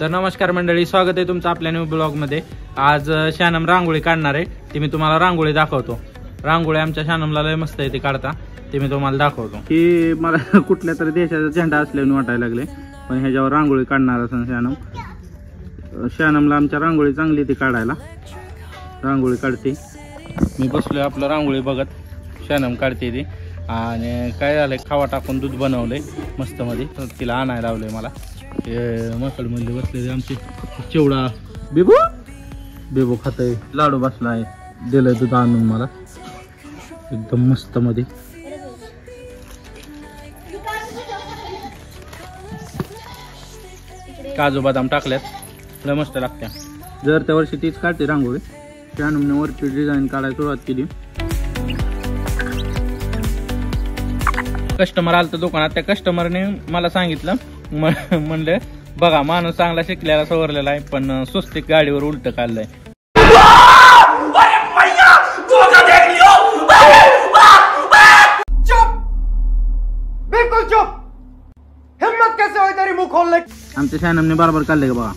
तर नमस्कार मंडळी, स्वागत आहे तुमचं आपल्या न्यू ब्लॉगमध्ये। आज शानम रांगोळी काढणार आहे, ती मी तुम्हाला रांगोळी दाखवतो। रांगोळी आमच्या शानमला लय मस्त आहे, ती काढता ते मी तुम्हाला दाखवतो। की मला कुठल्या तरी देशाचा झेंडा असल्याने वाटायला लागले, पण ह्याच्यावर रांगोळी काढणार असं शानमला आमच्या रांगोळी चांगली ती काढायला, रांगोळी काढते। मी बसलोय आपलं रांगोळी बघत, शानम काढते ती। आणि काय झालंय, खावा टाकून दूध बनवलंय मस्त मध्ये, तिला आणायला लावलंय मला। मकड मध्ये बसले आमचे चिवडा बेबू बेबू खातय, लाडू बसला आहे, दिलंय दूध आणून मला एकदम मस्त मध्ये। काजू बदाम टाकल्यात, लय मस्त लागत्या। जर त्या वर्षी तीच काढते रांगोळी, त्यानंतर वरची डिझाईन काढायला सुरुवात केली। कस्टमर आलं तर दुकानात, त्या कस्टमरने मला सांगितलं, म्हणले बघा माणूस चांगला शिकलेला सवरलेला आहे, पण स्वस्तिक गाडीवर उलट काढलंय। बिल्कुल चुप, हिम्मत कैसे होई तेरी मुंह खोलने। आमच्या शानमने बरोबर काढले का बघा।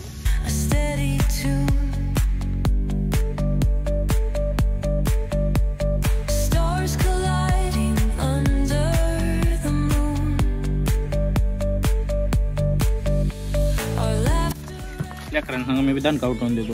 लेकरांना मी दणका उठवून देतो।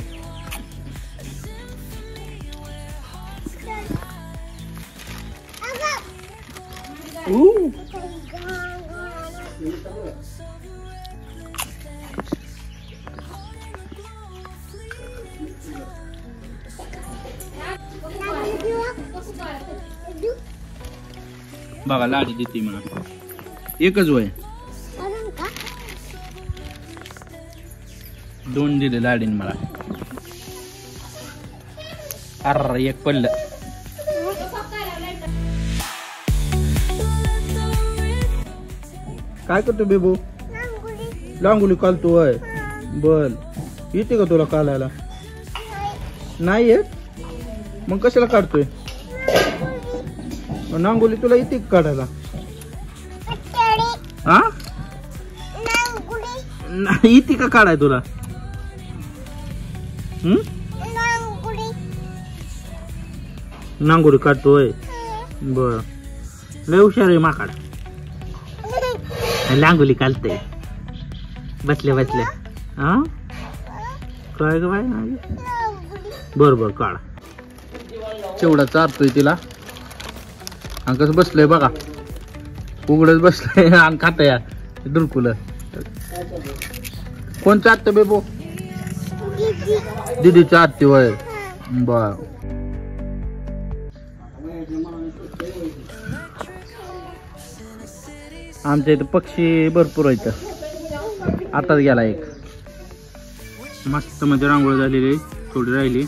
बघा लाडी देते मला, एकच वय, दोन दिले लाडीन मला। अरे एक पडलं। काय करतो बेबू? रांगोळी काढतोय। बर, येते का तुला काढायला? नाही येत, मग कशाला काढतोय? रांगोळी तुला येते का काढायला? हा, नाही येते का काढाय तुला? रांगोळी काढतोय, बर, लय हुशार आहे माकाड, रांगोळी काढते बसले बसले। हा काय ग बाय, बर बर काढ। चिवडा चारतोय तिला, आणि कसं बसलंय बघा, उघडच बसलंय आणि खातया डुरकुल। कोण चाटत बेबो? दीदी चाटते वय, बर। आमच्या इथं पक्षी भरपूर आहेत, आताच गेला एक। मस्त मध्ये रांगोळी झालेली, थोडी राहिली।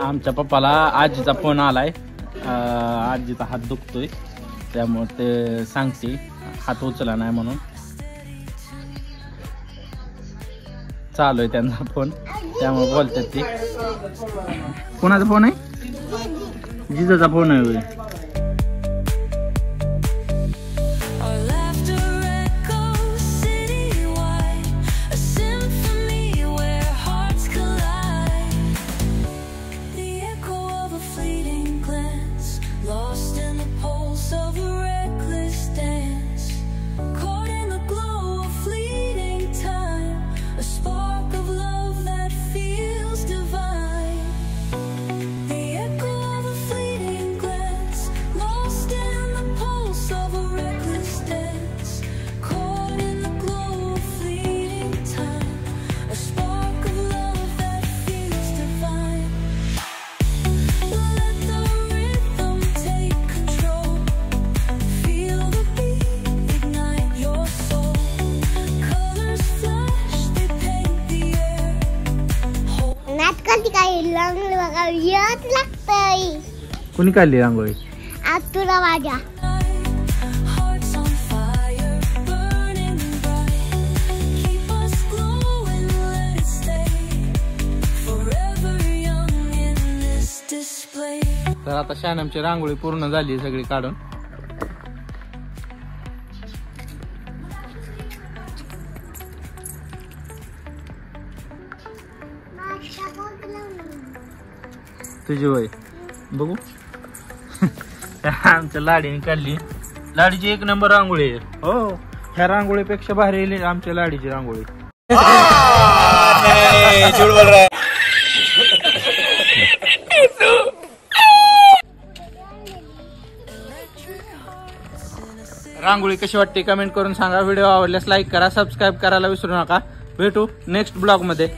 आमच्या पप्पाला आजीचा फोन आलाय, आजीचा हात दुखतोय, त्यामुळे ते सांगते हात उचला नाही म्हणून। चालू आहे त्यांचा फोन, त्यामुळे बोलतात ती। कोणाचा फोन आहे? जिजाचा फोन आहे। माहिती काय रांगोळी बघा येत लागतंय कोणी काढली रांगोळी आज तुला माझ्या तर आता शानमची रांगोळी पूर्ण झाली सगळी काढून. तुझी वय बघू. आमच्या लाडीने काढली. लाडीची एक नंबर रांगोळी आहे. हो ह्या रांगोळीपेक्षा भारी आमच्या लाडीची रांगोळी. रांगोळी कशी वाटते कमेंट करून सांगा. व्हिडिओ आवडल्यास लाईक करा, सबस्क्राईब करायला विसरू नका. भेटू नेक्स्ट ब्लॉग मध्ये.